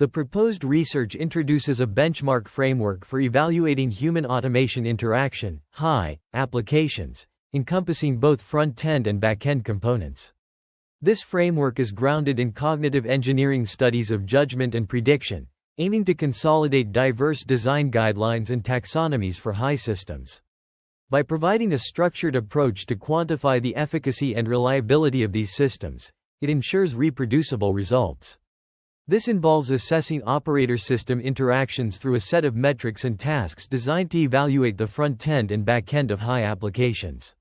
The proposed research introduces a benchmark framework for evaluating human automation interaction applications, encompassing both front-end and back-end components. This framework is grounded in cognitive engineering studies of judgment and prediction, aiming to consolidate diverse design guidelines and taxonomies for HI systems. By providing a structured approach to quantify the efficacy and reliability of these systems, it ensures reproducible results. This involves assessing operator-system interactions through a set of metrics and tasks designed to evaluate the front-end and back-end of HI applications.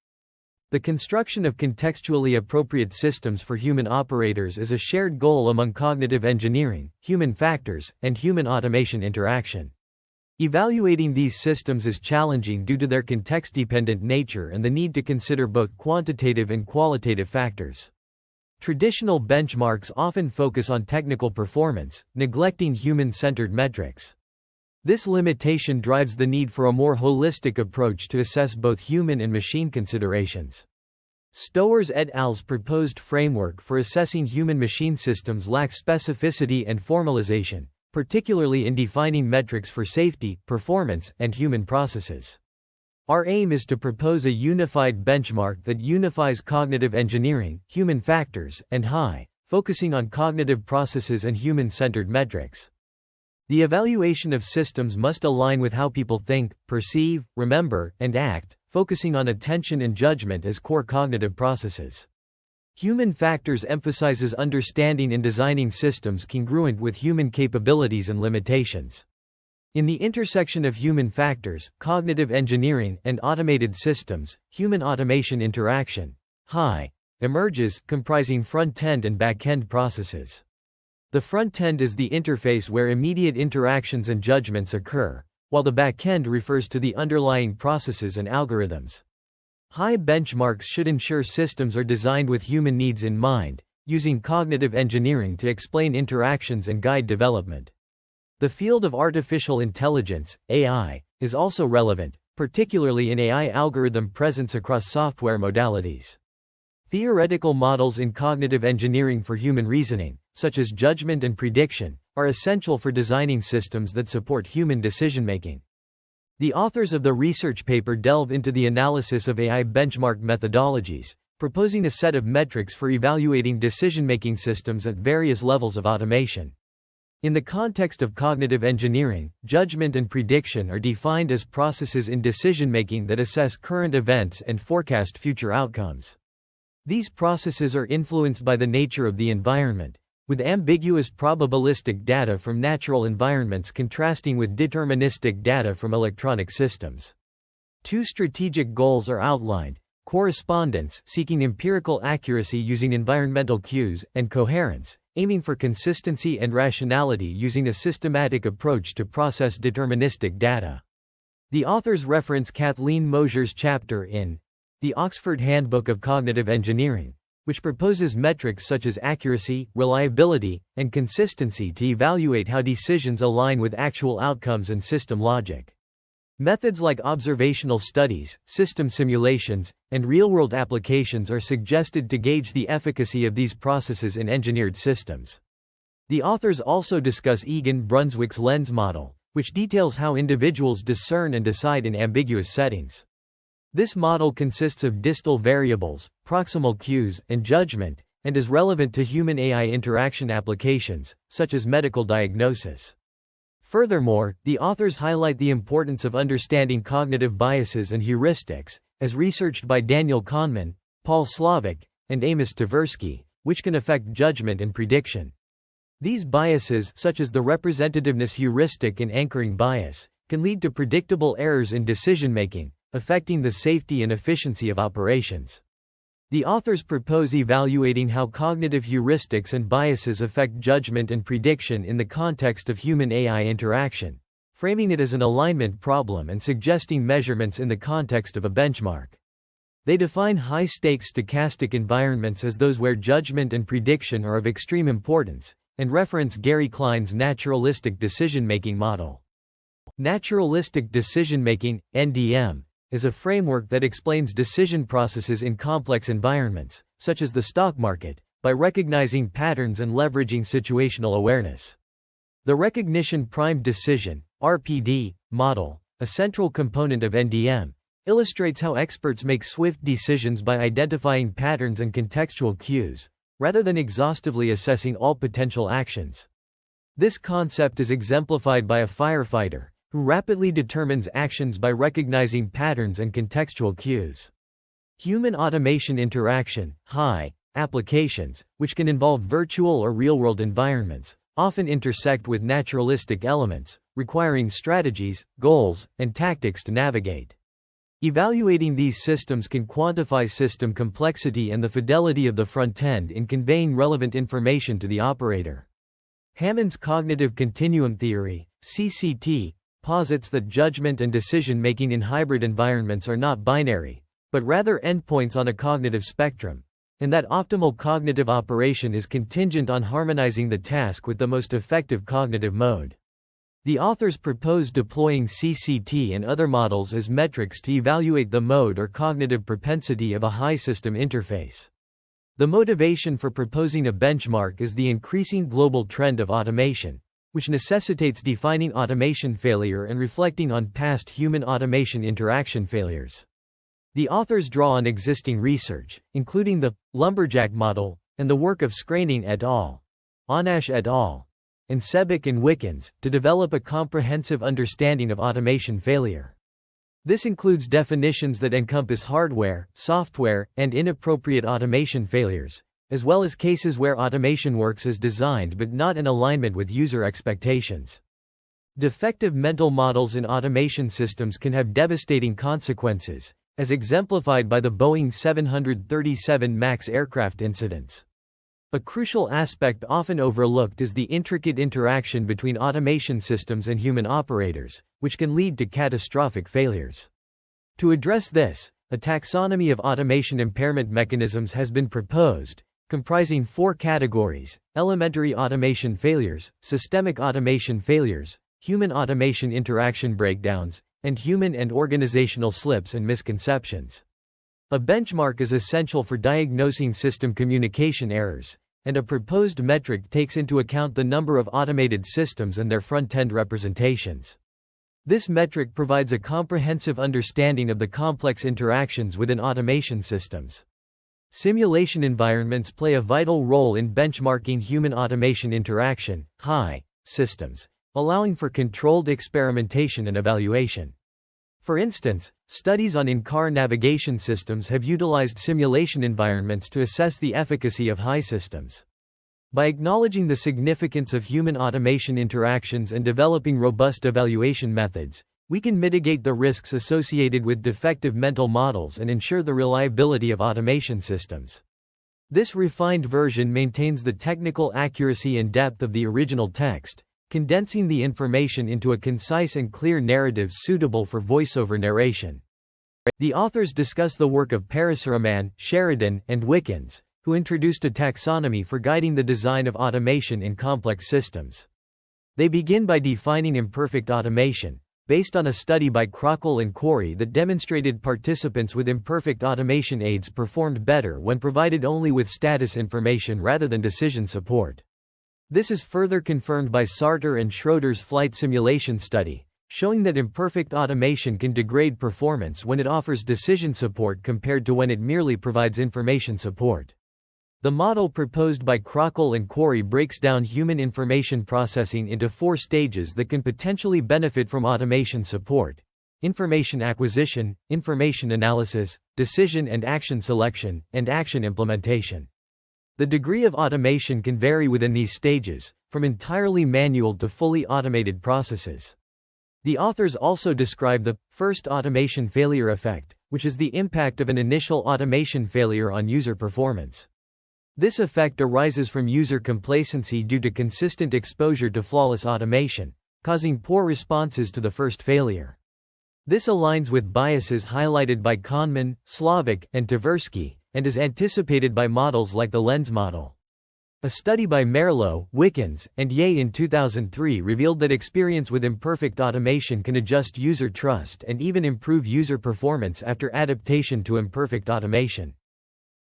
The construction of contextually appropriate systems for human operators is a shared goal among cognitive engineering, human factors, and human automation interaction. Evaluating these systems is challenging due to their context-dependent nature and the need to consider both quantitative and qualitative factors. Traditional benchmarks often focus on technical performance, neglecting human-centered metrics. This limitation drives the need for a more holistic approach to assess both human and machine considerations. Stowers et al.'s proposed framework for assessing human-machine systems lacks specificity and formalization, particularly in defining metrics for safety, performance, and human processes. Our aim is to propose a unified benchmark that unifies cognitive engineering, human factors, and HI, focusing on cognitive processes and human-centered metrics. The evaluation of systems must align with how people think, perceive, remember, and act, focusing on attention and judgment as core cognitive processes. Human factors emphasizes understanding and designing systems congruent with human capabilities and limitations. In the intersection of human factors, cognitive engineering, and automated systems, human automation interaction HI emerges, comprising front-end and back-end processes. The front-end is the interface where immediate interactions and judgments occur, while the back-end refers to the underlying processes and algorithms. HI benchmarks should ensure systems are designed with human needs in mind, using cognitive engineering to explain interactions and guide development. The field of artificial intelligence, AI, is also relevant, particularly in AI algorithm presence across software modalities. Theoretical models in cognitive engineering for human reasoning, such as judgment and prediction, are essential for designing systems that support human decision-making. The authors of the research paper delve into the analysis of AI benchmark methodologies, proposing a set of metrics for evaluating decision-making systems at various levels of automation. In the context of cognitive engineering, judgment and prediction are defined as processes in decision-making that assess current events and forecast future outcomes. These processes are influenced by the nature of the environment, with ambiguous probabilistic data from natural environments contrasting with deterministic data from electronic systems. Two strategic goals are outlined: correspondence, seeking empirical accuracy using environmental cues, and coherence, aiming for consistency and rationality using a systematic approach to process deterministic data. The authors reference Kathleen Mosher's chapter in The Oxford Handbook of Cognitive Engineering, which proposes metrics such as accuracy, reliability, and consistency to evaluate how decisions align with actual outcomes and system logic. Methods like observational studies, system simulations, and real-world applications are suggested to gauge the efficacy of these processes in engineered systems. The authors also discuss Egan Brunswick's lens model, which details how individuals discern and decide in ambiguous settings. This model consists of distal variables, proximal cues, and judgment, and is relevant to human-AI interaction applications, such as medical diagnosis. Furthermore, the authors highlight the importance of understanding cognitive biases and heuristics, as researched by Daniel Kahneman, Paul Slovic, and Amos Tversky, which can affect judgment and prediction. These biases, such as the representativeness heuristic and anchoring bias, can lead to predictable errors in decision-making, affecting the safety and efficiency of operations. The authors propose evaluating how cognitive heuristics and biases affect judgment and prediction in the context of human-AI interaction, framing it as an alignment problem and suggesting measurements in the context of a benchmark. They define high-stakes stochastic environments as those where judgment and prediction are of extreme importance, and reference Gary Klein's naturalistic decision-making model. Naturalistic decision-making, NDM, is a framework that explains decision processes in complex environments, such as the stock market, by recognizing patterns and leveraging situational awareness. The recognition primed decision (RPD) model, a central component of NDM, illustrates how experts make swift decisions by identifying patterns and contextual cues, rather than exhaustively assessing all potential actions. This concept is exemplified by a firefighter, who rapidly determines actions by recognizing patterns and contextual cues. Human-automation interaction (HI) applications, which can involve virtual or real-world environments, often intersect with naturalistic elements, requiring strategies, goals, and tactics to navigate. Evaluating these systems can quantify system complexity and the fidelity of the front end in conveying relevant information to the operator. Hammond's cognitive continuum theory, CCT, posits that judgment and decision-making in hybrid environments are not binary, but rather endpoints on a cognitive spectrum, and that optimal cognitive operation is contingent on harmonizing the task with the most effective cognitive mode. The authors propose deploying CCT and other models as metrics to evaluate the mode or cognitive propensity of a high system interface. The motivation for proposing a benchmark is the increasing global trend of automation, which necessitates defining automation failure and reflecting on past human-automation interaction failures. The authors draw on existing research, including the lumberjack model and the work of Screening et al., Onash et al., and Sebic and Wickens, to develop a comprehensive understanding of automation failure. This includes definitions that encompass hardware, software, and inappropriate automation failures, as well as cases where automation works as designed but not in alignment with user expectations. Defective mental models in automation systems can have devastating consequences, as exemplified by the Boeing 737 MAX aircraft incidents. A crucial aspect often overlooked is the intricate interaction between automation systems and human operators, which can lead to catastrophic failures. To address this, a taxonomy of automation impairment mechanisms has been proposed, comprising 4 categories: elementary automation failures, systemic automation failures, human automation interaction breakdowns, and human and organizational slips and misconceptions. A benchmark is essential for diagnosing system communication errors, and a proposed metric takes into account the number of automated systems and their front-end representations. This metric provides a comprehensive understanding of the complex interactions within automation systems. Simulation environments play a vital role in benchmarking human automation interaction (HI) systems, allowing for controlled experimentation and evaluation. For instance, studies on in-car navigation systems have utilized simulation environments to assess the efficacy of HI systems. By acknowledging the significance of human automation interactions and developing robust evaluation methods, we can mitigate the risks associated with defective mental models and ensure the reliability of automation systems. This refined version maintains the technical accuracy and depth of the original text, condensing the information into a concise and clear narrative suitable for voiceover narration. The authors discuss the work of Parasuraman, Sheridan, and Wickens, who introduced a taxonomy for guiding the design of automation in complex systems. They begin by defining imperfect automation, based on a study by Crockle and Quarry that demonstrated participants with imperfect automation aids performed better when provided only with status information rather than decision support. This is further confirmed by Sartor and Schroeder's flight simulation study, showing that imperfect automation can degrade performance when it offers decision support compared to when it merely provides information support. The model proposed by Crockle and Quarry breaks down human information processing into 4 stages that can potentially benefit from automation support: information acquisition, information analysis, decision and action selection, and action implementation. The degree of automation can vary within these stages, from entirely manual to fully automated processes. The authors also describe the first automation failure effect, which is the impact of an initial automation failure on user performance. This effect arises from user complacency due to consistent exposure to flawless automation, causing poor responses to the first failure. This aligns with biases highlighted by Kahneman, Slavic, and Tversky, and is anticipated by models like the lens model. A study by Merlo, Wickens, and Ye in 2003 revealed that experience with imperfect automation can adjust user trust and even improve user performance after adaptation to imperfect automation.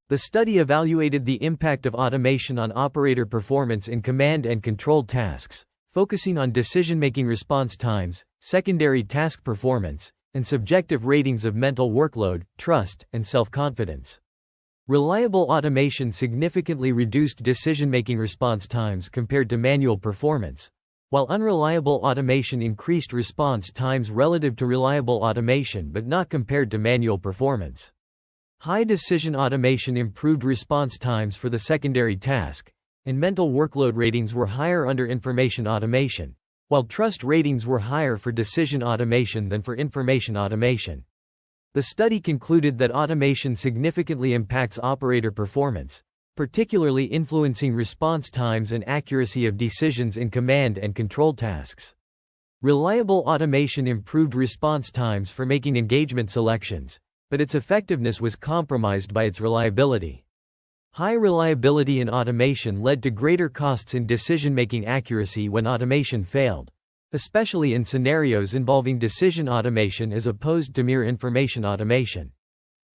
The study evaluated the impact of automation on operator performance in command and control tasks, focusing on decision-making response times, secondary task performance, and subjective ratings of mental workload, trust, and self-confidence. Reliable automation significantly reduced decision-making response times compared to manual performance, while unreliable automation increased response times relative to reliable automation but not compared to manual performance. High decision automation improved response times for the secondary task, and mental workload ratings were higher under information automation, while trust ratings were higher for decision automation than for information automation. The study concluded that automation significantly impacts operator performance, particularly influencing response times and accuracy of decisions in command and control tasks. Reliable automation improved response times for making engagement selections, but its effectiveness was compromised by its reliability. High reliability in automation led to greater costs in decision-making accuracy when automation failed, especially in scenarios involving decision automation as opposed to mere information automation.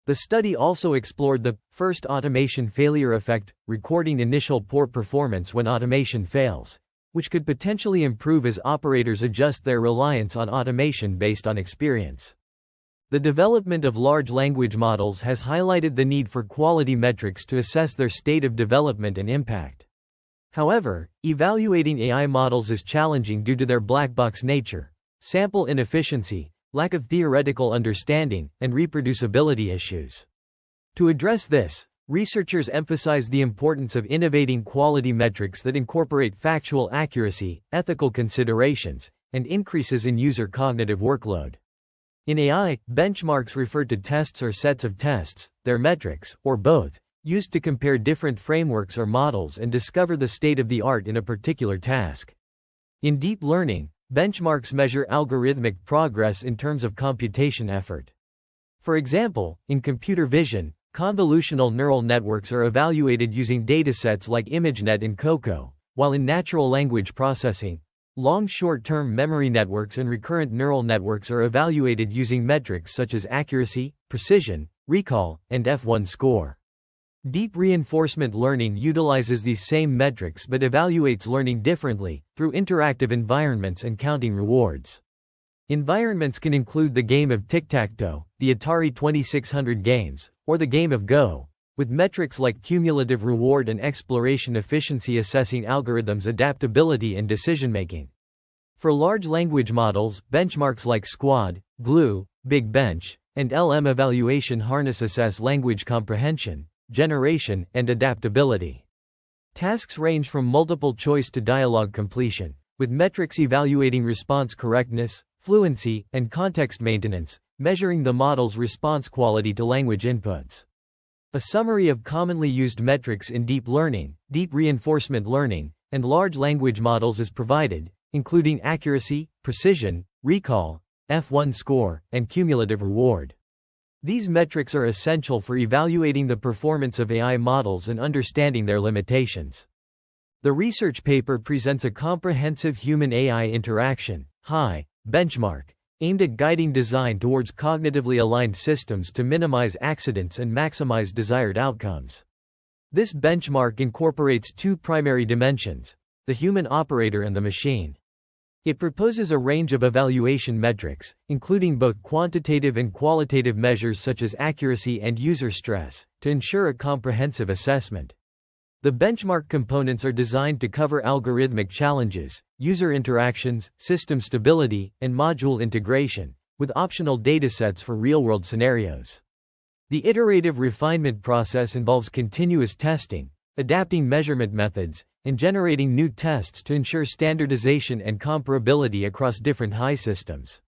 The study also explored the first automation failure effect, recording initial poor performance when automation fails, which could potentially improve as operators adjust their reliance on automation based on experience. The development of large language models has highlighted the need for quality metrics to assess their state of development and impact. However, evaluating AI models is challenging due to their black box nature, sample inefficiency, lack of theoretical understanding, and reproducibility issues. To address this, researchers emphasize the importance of innovating quality metrics that incorporate factual accuracy, ethical considerations, and increases in user cognitive workload. In AI, benchmarks refer to tests or sets of tests, their metrics, or both, used to compare different frameworks or models and discover the state of the art in a particular task. In deep learning, benchmarks measure algorithmic progress in terms of computation effort. For example, in computer vision, convolutional neural networks are evaluated using datasets like ImageNet and COCO, while in natural language processing, long short-term memory networks and recurrent neural networks are evaluated using metrics such as accuracy, precision, recall, and F1 score. Deep reinforcement learning utilizes these same metrics but evaluates learning differently, through interactive environments and counting rewards. Environments can include the game of tic-tac-toe, the Atari 2600 games, or the game of Go, with metrics like cumulative reward and exploration efficiency assessing algorithms' adaptability and decision-making. For large language models, benchmarks like Squad, Glue, Big Bench, and LM evaluation harness assess language comprehension, generation, and adaptability. Tasks range from multiple choice to dialogue completion, with metrics evaluating response correctness, fluency, and context maintenance, measuring the model's response quality to language inputs. A summary of commonly used metrics in deep learning, deep reinforcement learning, and large language models is provided, including accuracy, precision, recall, F1 score, and cumulative reward. These metrics are essential for evaluating the performance of AI models and understanding their limitations. The research paper presents a comprehensive human-AI interaction benchmark, aimed at guiding design towards cognitively aligned systems to minimize accidents and maximize desired outcomes. This benchmark incorporates two primary dimensions: the human operator and the machine. It proposes a range of evaluation metrics, including both quantitative and qualitative measures such as accuracy and user stress, to ensure a comprehensive assessment. The benchmark components are designed to cover algorithmic challenges, user interactions, system stability, and module integration, with optional datasets for real-world scenarios. The iterative refinement process involves continuous testing, adapting measurement methods, and generating new tests to ensure standardization and comparability across different HI systems.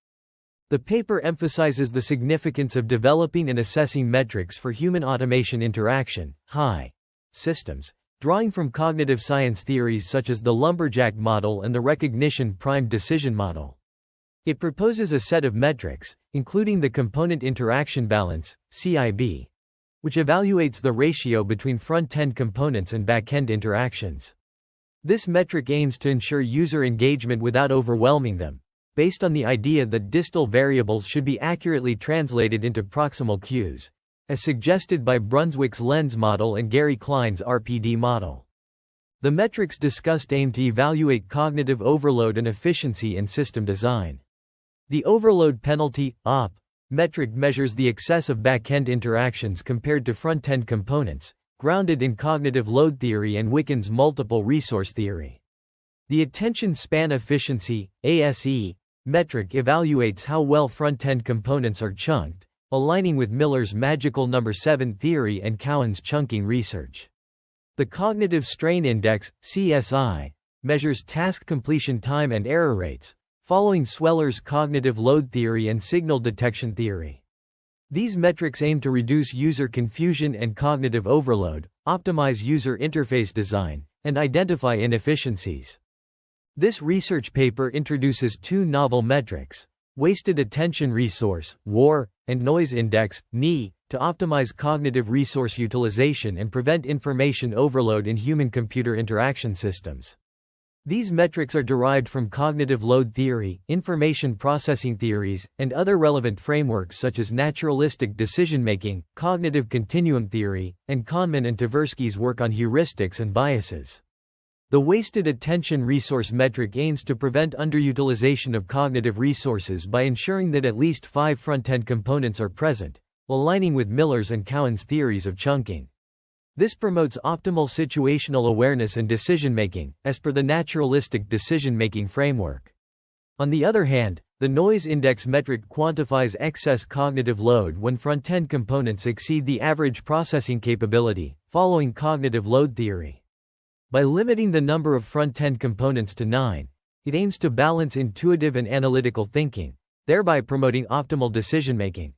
The paper emphasizes the significance of developing and assessing metrics for human automation interaction HI systems, drawing from cognitive science theories such as the lumberjack model and the recognition primed decision model. It proposes a set of metrics, including the component interaction balance, CIB, which evaluates the ratio between front-end components and back-end interactions. This metric aims to ensure user engagement without overwhelming them, based on the idea that distal variables should be accurately translated into proximal cues, as suggested by Brunswick's lens model and Gary Klein's RPD model. The metrics discussed aim to evaluate cognitive overload and efficiency in system design. The overload penalty (OP) metric measures the excess of back-end interactions compared to front-end components, grounded in cognitive load theory and Wickens' multiple resource theory. The attention span efficiency (ASE) metric evaluates how well front-end components are chunked, aligning with Miller's magical number 7 theory and Cowan's chunking research. The cognitive strain index (CSI) measures task completion time and error rates, following Sweller's cognitive load theory and signal detection theory. These metrics aim to reduce user confusion and cognitive overload, optimize user interface design, and identify inefficiencies. This research paper introduces two novel metrics: wasted attention resource (WAR) and noise index (NI), to optimize cognitive resource utilization and prevent information overload in human-computer interaction systems. These metrics are derived from cognitive load theory, information processing theories, and other relevant frameworks such as naturalistic decision-making, cognitive continuum theory, and Kahneman and Tversky's work on heuristics and biases. The wasted attention resource metric aims to prevent underutilization of cognitive resources by ensuring that at least 5 front-end components are present, aligning with Miller's and Cowan's theories of chunking. This promotes optimal situational awareness and decision-making, as per the naturalistic decision-making framework. On the other hand, the noise index metric quantifies excess cognitive load when front-end components exceed the average processing capability, following cognitive load theory. By limiting the number of front-end components to 9, it aims to balance intuitive and analytical thinking, thereby promoting optimal decision-making.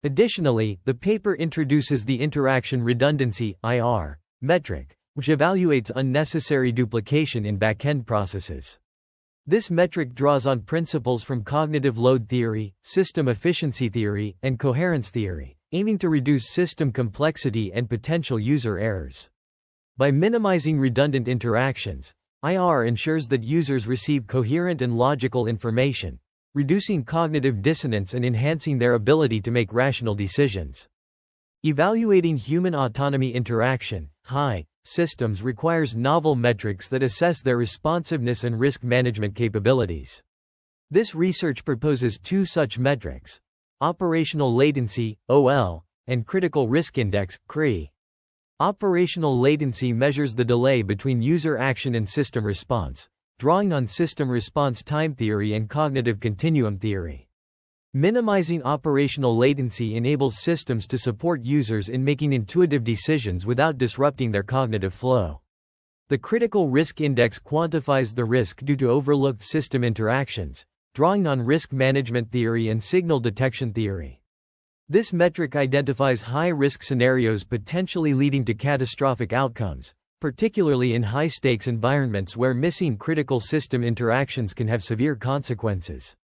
Additionally, the paper introduces the interaction redundancy (IR) metric, which evaluates unnecessary duplication in back-end processes. This metric draws on principles from cognitive load theory, system efficiency theory, and coherence theory, aiming to reduce system complexity and potential user errors. By minimizing redundant interactions, IR ensures that users receive coherent and logical information, reducing cognitive dissonance and enhancing their ability to make rational decisions. Evaluating human autonomy interaction (HI) systems requires novel metrics that assess their responsiveness and risk management capabilities. This research proposes two such metrics: operational latency (OL) and critical risk index (CRI). Operational latency measures the delay between user action and system response, drawing on system response time theory and cognitive continuum theory. Minimizing operational latency enables systems to support users in making intuitive decisions without disrupting their cognitive flow. The critical risk index quantifies the risk due to overlooked system interactions, drawing on risk management theory and signal detection theory. This metric identifies high-risk scenarios potentially leading to catastrophic outcomes, particularly in high-stakes environments where missing critical system interactions can have severe consequences.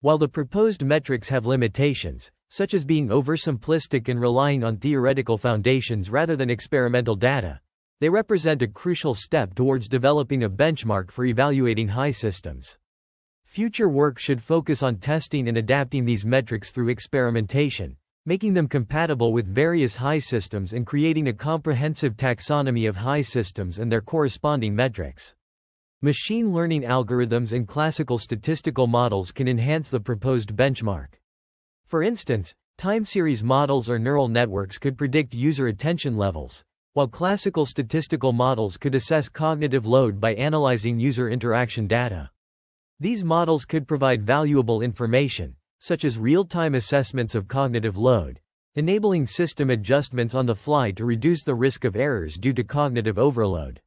While the proposed metrics have limitations, such as being oversimplistic and relying on theoretical foundations rather than experimental data, they represent a crucial step towards developing a benchmark for evaluating high systems. Future work should focus on testing and adapting these metrics through experimentation, making them compatible with various high systems and creating a comprehensive taxonomy of high systems and their corresponding metrics. Machine learning algorithms and classical statistical models can enhance the proposed benchmark. For instance, time series models or neural networks could predict user attention levels, while classical statistical models could assess cognitive load by analyzing user interaction data. These models could provide valuable information, such as real-time assessments of cognitive load, enabling system adjustments on the fly to reduce the risk of errors due to cognitive overload.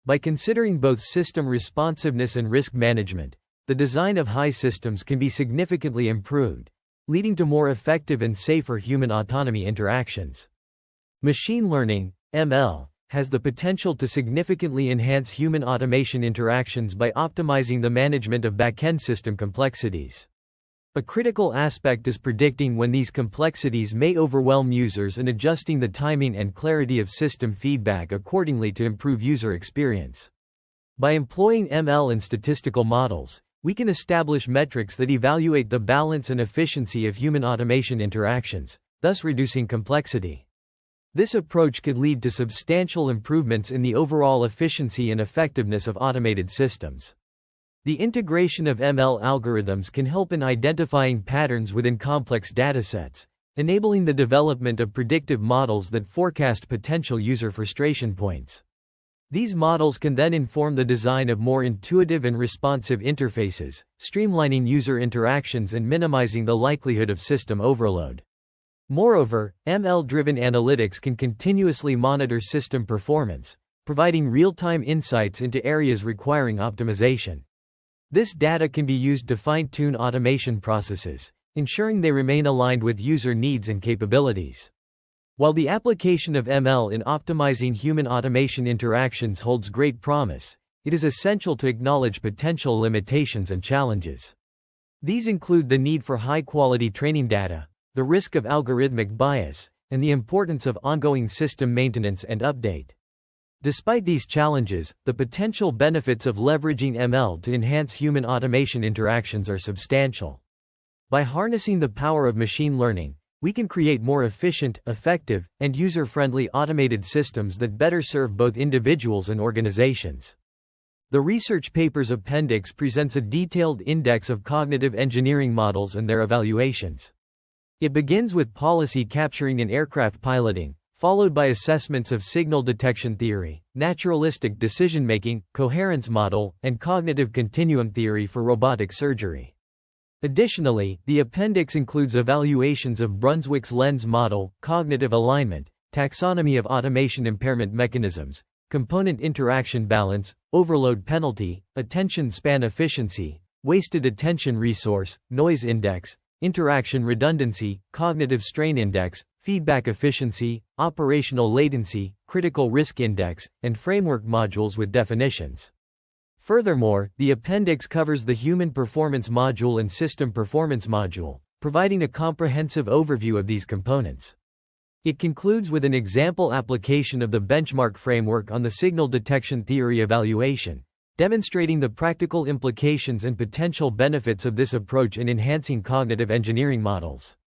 By considering both system responsiveness and risk management, the design of high systems can be significantly improved, leading to more effective and safer human autonomy interactions. Machine learning, ML, has the potential to significantly enhance human automation interactions by optimizing the management of back-end system complexities. A critical aspect is predicting when these complexities may overwhelm users and adjusting the timing and clarity of system feedback accordingly to improve user experience. By employing ML and statistical models, we can establish metrics that evaluate the balance and efficiency of human automation interactions, thus reducing complexity. This approach could lead to substantial improvements in the overall efficiency and effectiveness of automated systems. The integration of ML algorithms can help in identifying patterns within complex datasets, enabling the development of predictive models that forecast potential user frustration points. These models can then inform the design of more intuitive and responsive interfaces, streamlining user interactions and minimizing the likelihood of system overload. Moreover, ML-driven analytics can continuously monitor system performance, providing real-time insights into areas requiring optimization. This data can be used to fine-tune automation processes, ensuring they remain aligned with user needs and capabilities. While the application of ML in optimizing human automation interactions holds great promise, it is essential to acknowledge potential limitations and challenges. These include the need for high-quality training data, the risk of algorithmic bias, and the importance of ongoing system maintenance and update. Despite these challenges, the potential benefits of leveraging ML to enhance human automation interactions are substantial. By harnessing the power of machine learning, we can create more efficient, effective, and user-friendly automated systems that better serve both individuals and organizations. The research paper's appendix presents a detailed index of cognitive engineering models and their evaluations. It begins with policy capturing in aircraft piloting, followed by assessments of signal detection theory, naturalistic decision-making, coherence model, and cognitive continuum theory for robotic surgery. Additionally, the appendix includes evaluations of Brunswick's lens model, cognitive alignment, taxonomy of automation impairment mechanisms, component interaction balance, overload penalty, attention span efficiency, wasted attention resource, noise index, interaction redundancy, cognitive strain index, feedback efficiency, operational latency, critical risk index, and framework modules with definitions. Furthermore, the appendix covers the human performance module and system performance module, providing a comprehensive overview of these components. It concludes with an example application of the benchmark framework on the signal detection theory evaluation, demonstrating the practical implications and potential benefits of this approach in enhancing cognitive engineering models.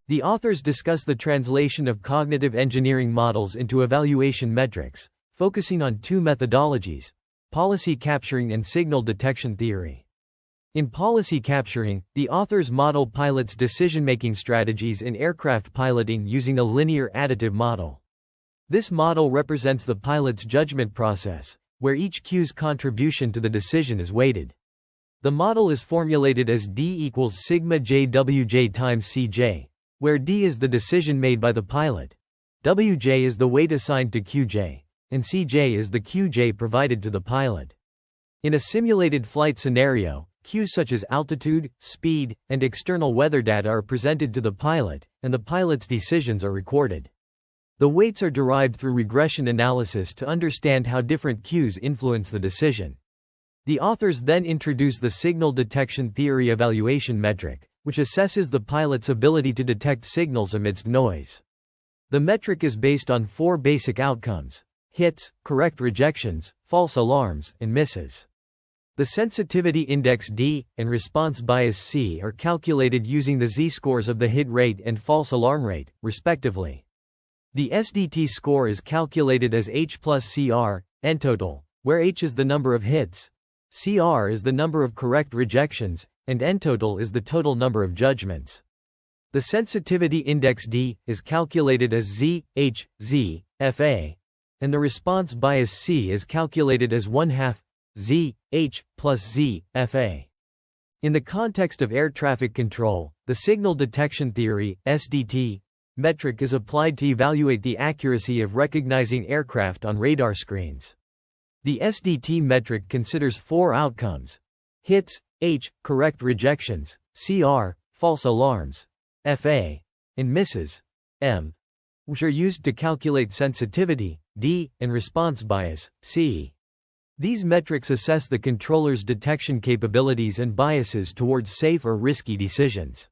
The authors discuss the translation of cognitive engineering models into evaluation metrics, focusing on two methodologies: policy capturing and signal detection theory. In policy capturing, the authors model pilots' decision-making strategies in aircraft piloting using a linear additive model. This model represents the pilot's judgment process, where each cue's contribution to the decision is weighted. The model is formulated as D equals sigma jwj times Cj, where D is the decision made by the pilot, Wj is the weight assigned to Qj, and Cj is the Qj provided to the pilot. In a simulated flight scenario, cues such as altitude, speed, and external weather data are presented to the pilot, and the pilot's decisions are recorded. The weights are derived through regression analysis to understand how different cues influence the decision. The authors then introduce the signal detection theory evaluation metric, which assesses the pilot's ability to detect signals amidst noise. The metric is based on four basic outcomes: hits, correct rejections, false alarms, and misses. The sensitivity index D and response bias C are calculated using the z-scores of the hit rate and false alarm rate, respectively. The SDT score is calculated as H plus CR, N total, where H is the number of hits, CR is the number of correct rejections, and N total is the total number of judgments. The sensitivity index D is calculated as Z, H, Z, FA, and the response bias C is calculated as 1/2 Z, H, plus Z, FA. In the context of air traffic control, the signal detection theory, SDT, metric is applied to evaluate the accuracy of recognizing aircraft on radar screens. The SDT metric considers four outcomes: hits, H, correct rejections, CR, false alarms, FA, and misses, M, which are used to calculate sensitivity, D, and response bias, C. These metrics assess the controller's detection capabilities and biases towards safe or risky decisions.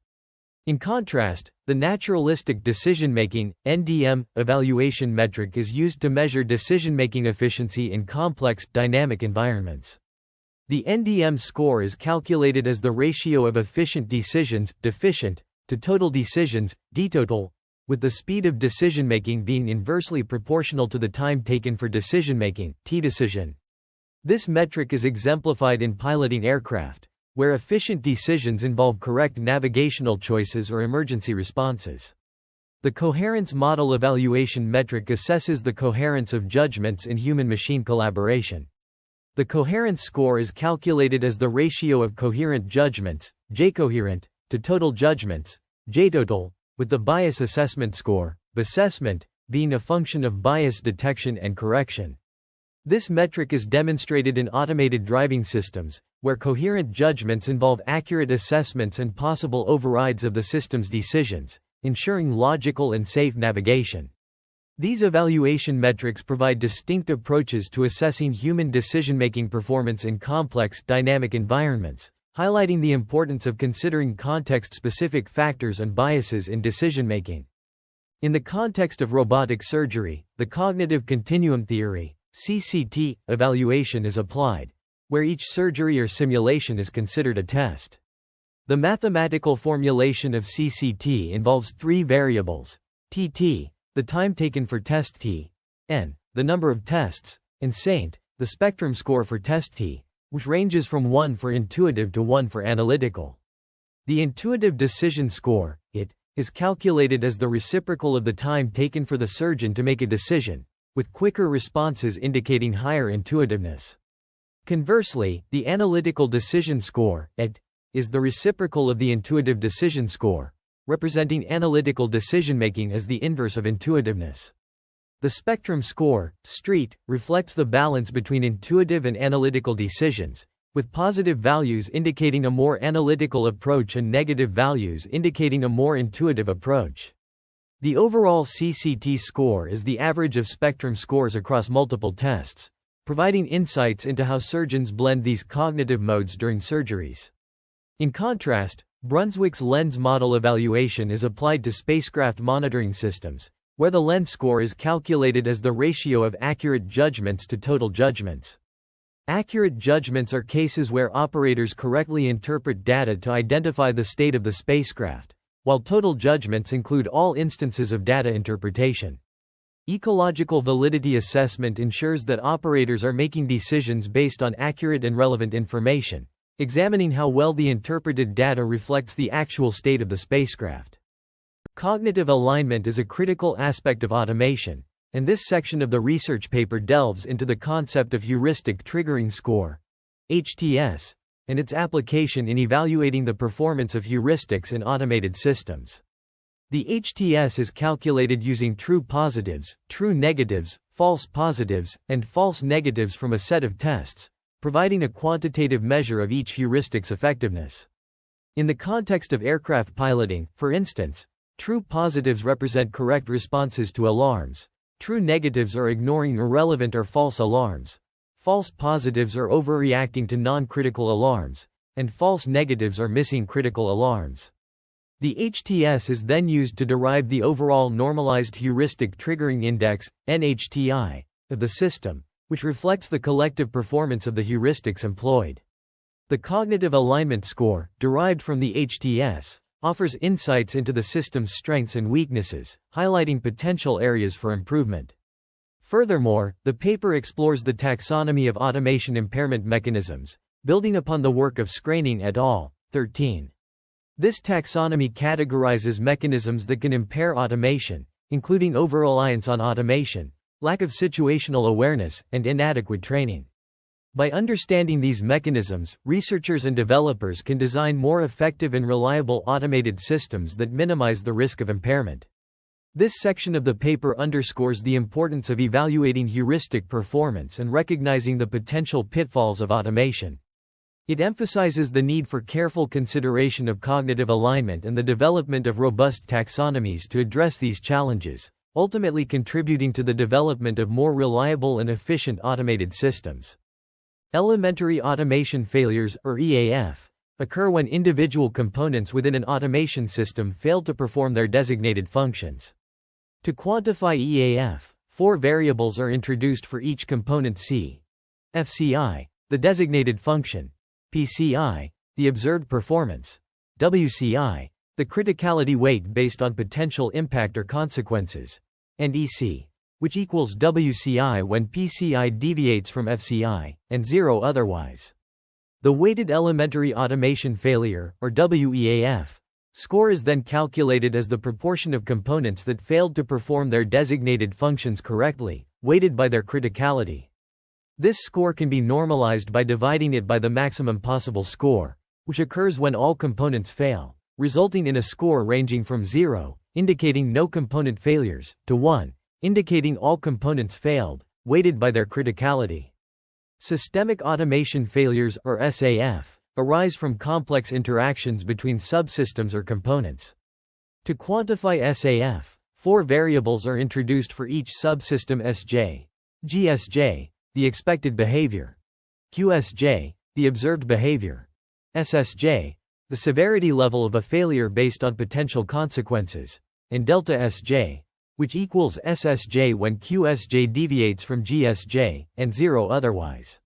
In contrast, the naturalistic decision-making, NDM, evaluation metric is used to measure decision-making efficiency in complex, dynamic environments. The NDM score is calculated as the ratio of efficient decisions, deficient, to total decisions, dtotal, with the speed of decision-making being inversely proportional to the time taken for decision-making, t-decision. This metric is exemplified in piloting aircraft, where efficient decisions involve correct navigational choices or emergency responses. The coherence model evaluation metric assesses the coherence of judgments in human-machine collaboration. The coherence score is calculated as the ratio of coherent judgments, J-coherent, to total judgments, J-total, with the bias assessment score, B-assessment, being a function of bias detection and correction. This metric is demonstrated in automated driving systems, where coherent judgments involve accurate assessments and possible overrides of the system's decisions, ensuring logical and safe navigation. These evaluation metrics provide distinct approaches to assessing human decision-making performance in complex, dynamic environments, highlighting the importance of considering context-specific factors and biases in decision-making. In the context of robotic surgery, the cognitive continuum theory, CCT, evaluation is applied, where each surgery or simulation is considered a test. The mathematical formulation of CCT involves three variables: TT, the time taken for test T, N, the number of tests, and Saint, the spectrum score for test T, which ranges from 1 for intuitive to 1 for analytical. The intuitive decision score, IT, is calculated as the reciprocal of the time taken for the surgeon to make a decision, with quicker responses indicating higher intuitiveness. Conversely, the analytical decision score, AD, is the reciprocal of the intuitive decision score, representing analytical decision-making as the inverse of intuitiveness. The spectrum score, STREET, reflects the balance between intuitive and analytical decisions, with positive values indicating a more analytical approach and negative values indicating a more intuitive approach. The overall CCT score is the average of spectrum scores across multiple tests, providing insights into how surgeons blend these cognitive modes during surgeries. In contrast, Brunswick's lens model evaluation is applied to spacecraft monitoring systems, where the lens score is calculated as the ratio of accurate judgments to total judgments. Accurate judgments are cases where operators correctly interpret data to identify the state of the spacecraft, while total judgments include all instances of data interpretation. Ecological validity assessment ensures that operators are making decisions based on accurate and relevant information, examining how well the interpreted data reflects the actual state of the spacecraft. Cognitive alignment is a critical aspect of automation, and this section of the research paper delves into the concept of heuristic triggering score, HTS, and its application in evaluating the performance of heuristics in automated systems. The HTS is calculated using true positives, true negatives, false positives, and false negatives from a set of tests, providing a quantitative measure of each heuristic's effectiveness. In the context of aircraft piloting, for instance, true positives represent correct responses to alarms, true negatives are ignoring irrelevant or false alarms, false positives are overreacting to non-critical alarms, and false negatives are missing critical alarms. The HTS is then used to derive the overall normalized heuristic triggering index, NHTI, of the system, which reflects the collective performance of the heuristics employed. The cognitive alignment score, derived from the HTS, offers insights into the system's strengths and weaknesses, highlighting potential areas for improvement. Furthermore, the paper explores the taxonomy of automation impairment mechanisms, building upon the work of Screening et al., 13. This taxonomy categorizes mechanisms that can impair automation, including over-reliance on automation, lack of situational awareness, and inadequate training. By understanding these mechanisms, researchers and developers can design more effective and reliable automated systems that minimize the risk of impairment. This section of the paper underscores the importance of evaluating heuristic performance and recognizing the potential pitfalls of automation. It emphasizes the need for careful consideration of cognitive alignment and the development of robust taxonomies to address these challenges, ultimately contributing to the development of more reliable and efficient automated systems. Elementary automation failures, or EAF, occur when individual components within an automation system fail to perform their designated functions. To quantify EAF, 4 variables are introduced for each component: C, FCI, the designated function; PCI, the observed performance; WCI, the criticality weight based on potential impact or consequences, and EC, which equals WCI when PCI deviates from FCI, and 0 otherwise. The weighted elementary automation failure, or WEAF, score is then calculated as the proportion of components that failed to perform their designated functions correctly, weighted by their criticality. This score can be normalized by dividing it by the maximum possible score, which occurs when all components fail, resulting in a score ranging from 0, indicating no component failures, to 1, indicating all components failed, weighted by their criticality. Systemic automation failures, or SAF, arise from complex interactions between subsystems or components. To quantify SAF, 4 variables are introduced for each subsystem: SJ, GSJ, the expected behavior; QSJ, the observed behavior; SSJ, the severity level of a failure based on potential consequences; and delta SJ, which equals SSJ when QSJ deviates from GSJ, and 0 otherwise.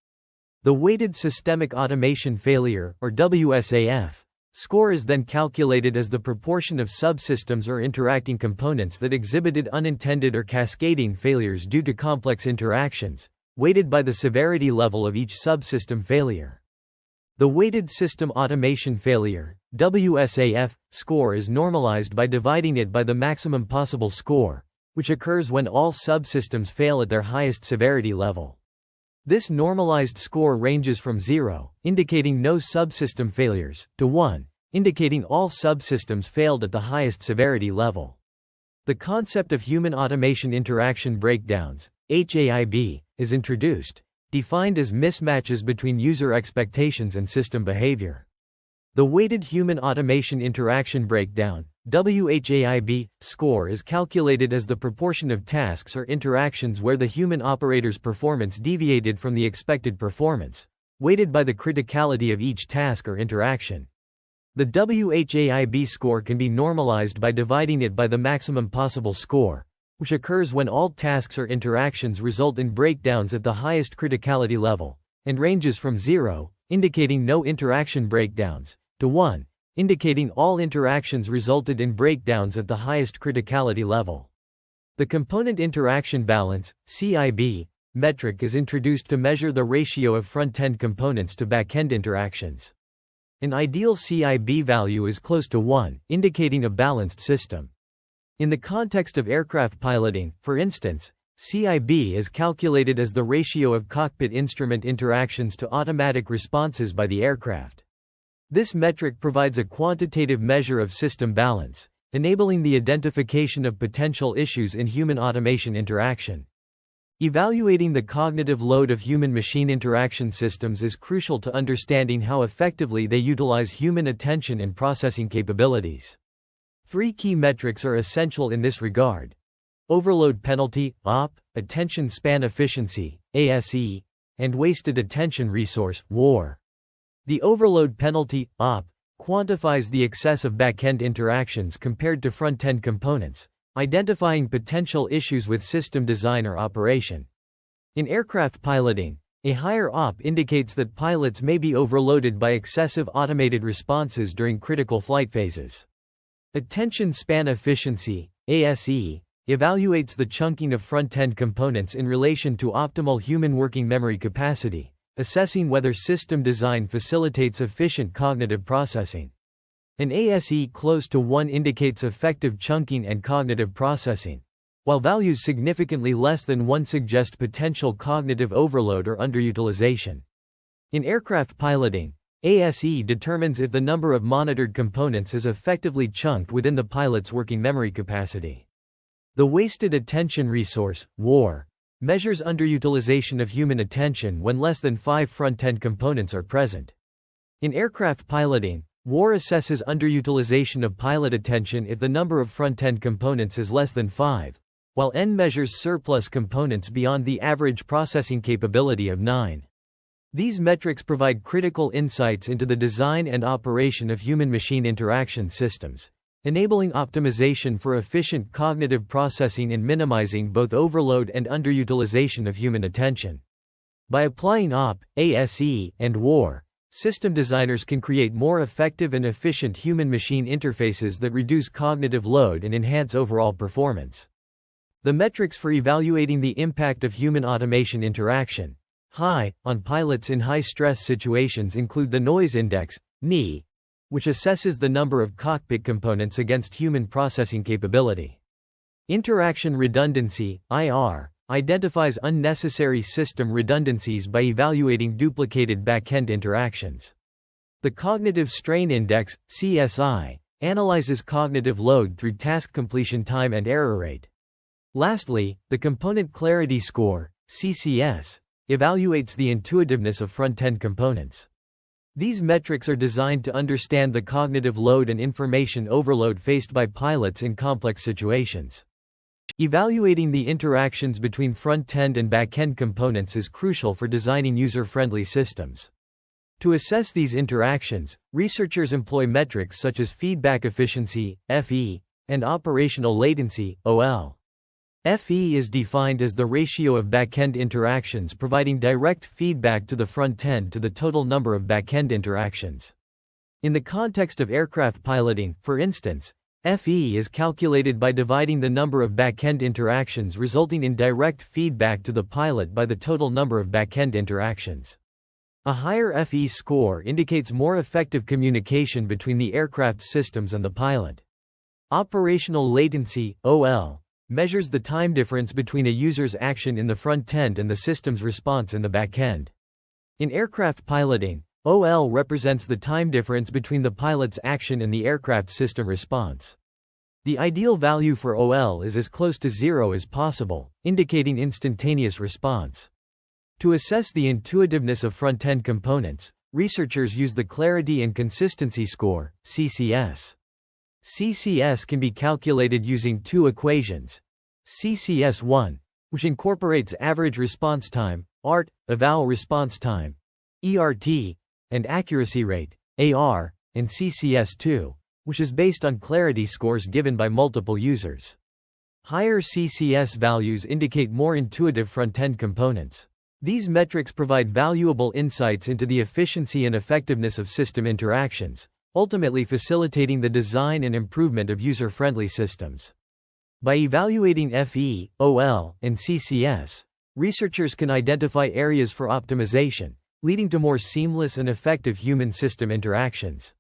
The weighted systemic automation failure, or WSAF, score is then calculated as the proportion of subsystems or interacting components that exhibited unintended or cascading failures due to complex interactions, weighted by the severity level of each subsystem failure. The weighted system automation failure, WSAF, score is normalized by dividing it by the maximum possible score, which occurs when all subsystems fail at their highest severity level. This normalized score ranges from 0, indicating no subsystem failures, to 1, indicating all subsystems failed at the highest severity level. The concept of human automation interaction breakdowns, HAIB, is introduced, defined as mismatches between user expectations and system behavior. The weighted human automation interaction breakdown, WHAIB, score is calculated as the proportion of tasks or interactions where the human operator's performance deviated from the expected performance, weighted by the criticality of each task or interaction. The WHAIB score can be normalized by dividing it by the maximum possible score, which occurs when all tasks or interactions result in breakdowns at the highest criticality level, and ranges from 0, indicating no interaction breakdowns, to 1, indicating all interactions resulted in breakdowns at the highest criticality level. The component interaction balance, CIB, metric is introduced to measure the ratio of front-end components to back-end interactions. An ideal CIB value is close to 1, indicating a balanced system. In the context of aircraft piloting, for instance, CIB is calculated as the ratio of cockpit instrument interactions to automatic responses by the aircraft. This metric provides a quantitative measure of system balance, enabling the identification of potential issues in human automation interaction. Evaluating the cognitive load of human-machine interaction systems is crucial to understanding how effectively they utilize human attention and processing capabilities. 3 key metrics are essential in this regard: overload penalty, OP, attention span efficiency, ASE, and wasted attention resource, WAR. The overload penalty, OP, quantifies the excess of back-end interactions compared to front-end components, identifying potential issues with system design or operation. In aircraft piloting, a higher OP indicates that pilots may be overloaded by excessive automated responses during critical flight phases. Attention span efficiency, ASE, evaluates the chunking of front-end components in relation to optimal human working memory capacity, assessing whether system design facilitates efficient cognitive processing. An ASE close to 1 indicates effective chunking and cognitive processing, while values significantly less than 1 suggest potential cognitive overload or underutilization. In aircraft piloting, ASE determines if the number of monitored components is effectively chunked within the pilot's working memory capacity. The wasted attention resource, WAR, measures underutilization of human attention when less than 5 front-end components are present. In aircraft piloting, WAR assesses underutilization of pilot attention if the number of front-end components is less than 5, while N measures surplus components beyond the average processing capability of 9. These metrics provide critical insights into the design and operation of human-machine interaction systems, enabling optimization for efficient cognitive processing and minimizing both overload and underutilization of human attention. By applying OP, ASE, and WAR, System designers can create more effective and efficient human-machine interfaces that reduce cognitive load and enhance overall performance. The metrics for evaluating the impact of human automation interaction, HI, on pilots in high-stress situations include the noise index, NI, which assesses the number of cockpit components against human processing capability. Interaction redundancy, IR, identifies unnecessary system redundancies by evaluating duplicated back-end interactions. The Cognitive Strain Index, CSI, analyzes cognitive load through task completion time and error rate. Lastly, the Component Clarity Score, CCS, evaluates the intuitiveness of front-end components. These metrics are designed to understand the cognitive load and information overload faced by pilots in complex situations. Evaluating the interactions between front-end and back-end components is crucial for designing user-friendly systems. To assess these interactions, researchers employ metrics such as feedback efficiency, FE, and operational latency, OL. FE is defined as the ratio of back-end interactions providing direct feedback to the front-end to the total number of back-end interactions. In the context of aircraft piloting, for instance, FE is calculated by dividing the number of back-end interactions resulting in direct feedback to the pilot by the total number of back-end interactions. A higher FE score indicates more effective communication between the aircraft's systems and the pilot. Operational latency, OL, measures the time difference between a user's action in the front end and the system's response in the back end. In aircraft piloting, OL represents the time difference between the pilot's action and the aircraft system response. The ideal value for OL is as close to 0 as possible, indicating instantaneous response. To assess the intuitiveness of front-end components, researchers use the Clarity and Consistency Score, CCS. CCS can be calculated using two equations. CCS1, which incorporates average response time, ART, eval response time, ERT, and accuracy rate, AR, and CCS2, which is based on clarity scores given by multiple users. Higher CCS values indicate more intuitive front-end components. These metrics provide valuable insights into the efficiency and effectiveness of system interactions, ultimately facilitating the design and improvement of user-friendly systems. By evaluating FE, OL, and CCS, researchers can identify areas for optimization, leading to more seamless and effective human-system interactions.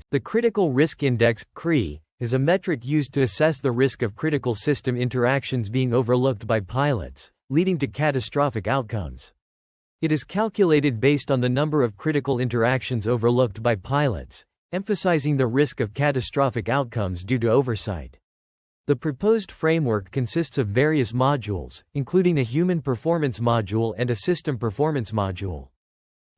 The Critical Risk Index, CRI, is a metric used to assess the risk of critical system interactions being overlooked by pilots, leading to catastrophic outcomes. It is calculated based on the number of critical interactions overlooked by pilots, emphasizing the risk of catastrophic outcomes due to oversight. The proposed framework consists of various modules, including a human performance module and a system performance module.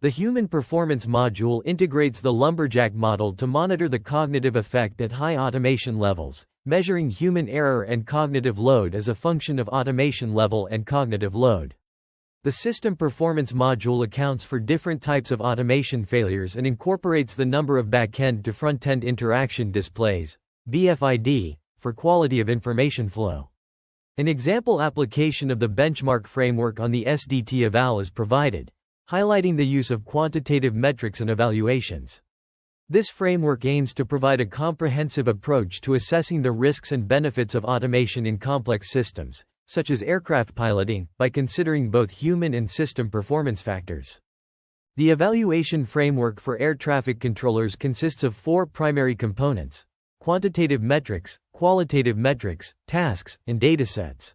The human performance module integrates the lumberjack model to monitor the cognitive effect at high automation levels, measuring human error and cognitive load as a function of automation level and cognitive load. The system performance module accounts for different types of automation failures and incorporates the number of back-end to front-end interaction displays, BFID, for quality of information flow. An example application of the benchmark framework on the SDT eval is provided, highlighting the use of quantitative metrics and evaluations. This framework aims to provide a comprehensive approach to assessing the risks and benefits of automation in complex systems, such as aircraft piloting, by considering both human and system performance factors. The evaluation framework for air traffic controllers consists of four primary components: quantitative metrics, qualitative metrics, tasks, and datasets.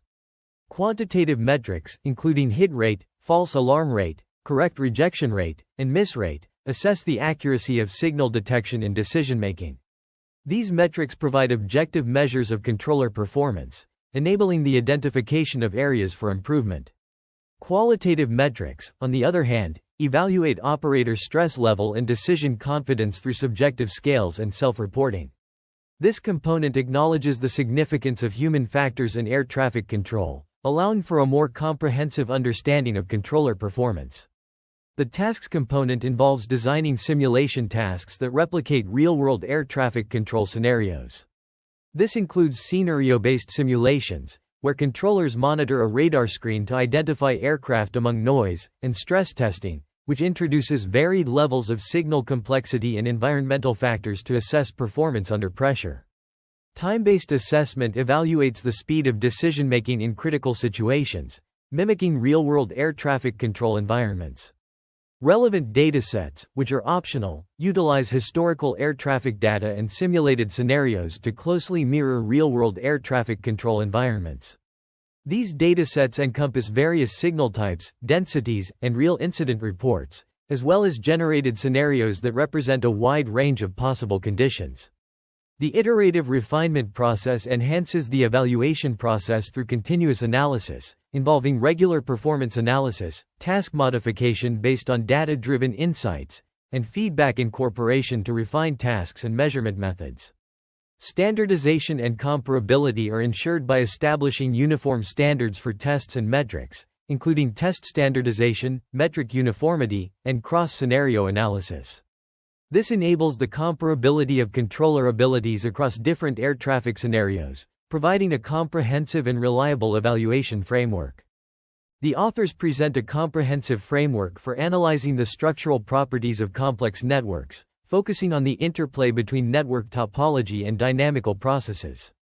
Quantitative metrics, including hit rate, false alarm rate, correct rejection rate, and miss rate, assess the accuracy of signal detection and decision-making. These metrics provide objective measures of controller performance, enabling the identification of areas for improvement. Qualitative metrics, on the other hand, evaluate operator stress level and decision confidence through subjective scales and self-reporting. This component acknowledges the significance of human factors in air traffic control, allowing for a more comprehensive understanding of controller performance. The tasks component involves designing simulation tasks that replicate real-world air traffic control scenarios. This includes scenario-based simulations, where controllers monitor a radar screen to identify aircraft among noise, and stress testing, which introduces varied levels of signal complexity and environmental factors to assess performance under pressure. Time-based assessment evaluates the speed of decision-making in critical situations, mimicking real-world air traffic control environments. Relevant datasets, which are optional, utilize historical air traffic data and simulated scenarios to closely mirror real-world air traffic control environments. These datasets encompass various signal types, densities, and real incident reports, as well as generated scenarios that represent a wide range of possible conditions. The iterative refinement process enhances the evaluation process through continuous analysis, involving regular performance analysis, task modification based on data-driven insights, and feedback incorporation to refine tasks and measurement methods. Standardization and comparability are ensured by establishing uniform standards for tests and metrics, including test standardization, metric uniformity, and cross-scenario analysis. This enables the comparability of controller abilities across different air traffic scenarios, providing a comprehensive and reliable evaluation framework. The authors present a comprehensive framework for analyzing the structural properties of complex networks, focusing on the interplay between network topology and dynamical processes.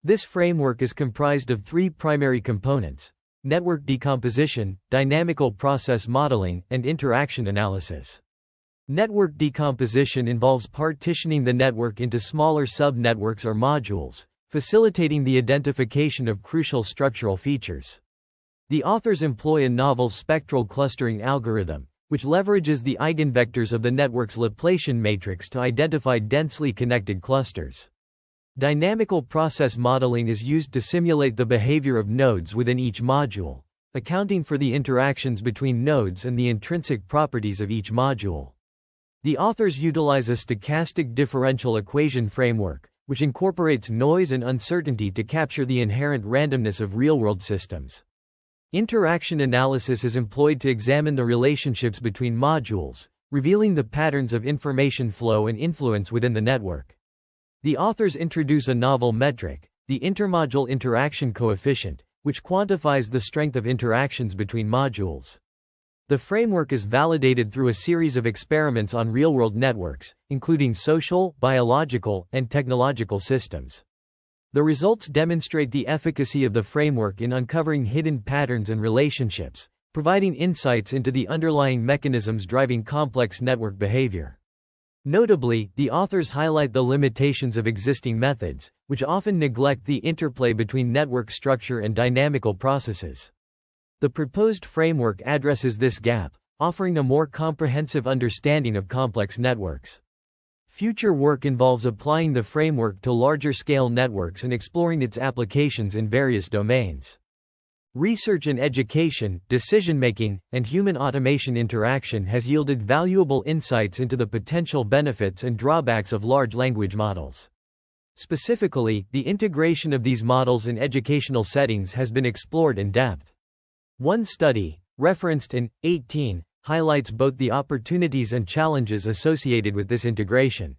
This framework is comprised of three primary components: network decomposition, dynamical process modeling, and interaction analysis. Network decomposition involves partitioning the network into smaller sub-networks or modules, facilitating the identification of crucial structural features. The authors employ a novel spectral clustering algorithm, which leverages the eigenvectors of the network's Laplacian matrix to identify densely connected clusters. Dynamical process modeling is used to simulate the behavior of nodes within each module, accounting for the interactions between nodes and the intrinsic properties of each module. The authors utilize a stochastic differential equation framework, which incorporates noise and uncertainty to capture the inherent randomness of real-world systems. Interaction analysis is employed to examine the relationships between modules, revealing the patterns of information flow and influence within the network. The authors introduce a novel metric, the intermodule interaction coefficient, which quantifies the strength of interactions between modules. The framework is validated through a series of experiments on real-world networks, including social, biological, and technological systems. The results demonstrate the efficacy of the framework in uncovering hidden patterns and relationships, providing insights into the underlying mechanisms driving complex network behavior. Notably, the authors highlight the limitations of existing methods, which often neglect the interplay between network structure and dynamical processes. The proposed framework addresses this gap, offering a more comprehensive understanding of complex networks. Future work involves applying the framework to larger-scale networks and exploring its applications in various domains. Research in education, decision-making, and human automation interaction has yielded valuable insights into the potential benefits and drawbacks of large language models. Specifically, the integration of these models in educational settings has been explored in depth. One study, referenced in 18, highlights both the opportunities and challenges associated with this integration.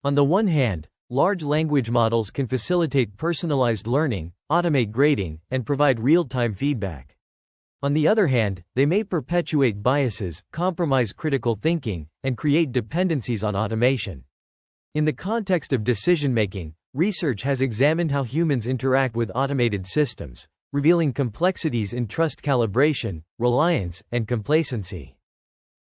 On the one hand, large language models can facilitate personalized learning, automate grading, and provide real-time feedback. On the other hand, they may perpetuate biases, compromise critical thinking, and create dependencies on automation. In the context of decision-making, research has examined how humans interact with automated systems, revealing complexities in trust calibration, reliance, and complacency.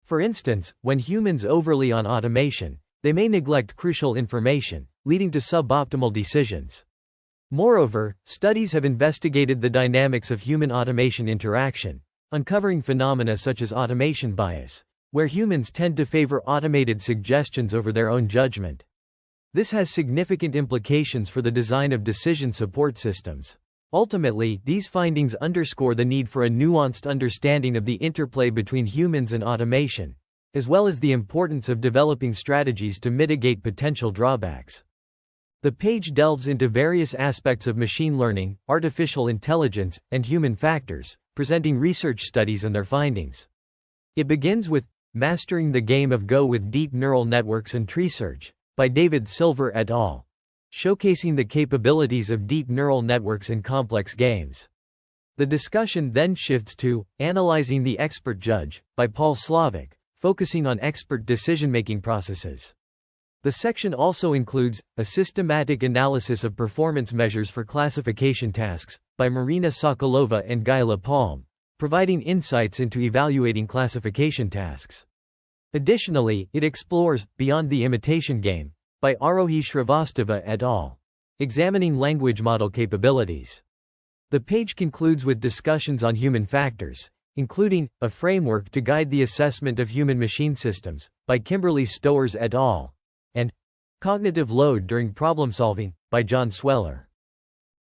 For instance, when humans overly on automation, they may neglect crucial information, leading to suboptimal decisions. Moreover, studies have investigated the dynamics of human-automation interaction, uncovering phenomena such as automation bias, where humans tend to favor automated suggestions over their own judgment. This has significant implications for the design of decision support systems. Ultimately, these findings underscore the need for a nuanced understanding of the interplay between humans and automation, as well as the importance of developing strategies to mitigate potential drawbacks. The page delves into various aspects of machine learning, artificial intelligence, and human factors, presenting research studies and their findings. It begins with Mastering the Game of Go with Deep Neural Networks and Tree Search, by David Silver et al., showcasing the capabilities of deep neural networks in complex games. The discussion then shifts to Analyzing the Expert Judge by Paul Slovic, focusing on expert decision-making processes. The section also includes A Systematic Analysis of Performance Measures for Classification Tasks by Marina Sokolova and Gyla Palm, providing insights into evaluating classification tasks. Additionally, it explores Beyond the Imitation Game by Arohi Shrivastava et al., examining language model capabilities. The page concludes with discussions on human factors, including A Framework to Guide the Assessment of Human-Machine Systems by Kimberly Stowers et al., and Cognitive Load During Problem Solving by John Sweller.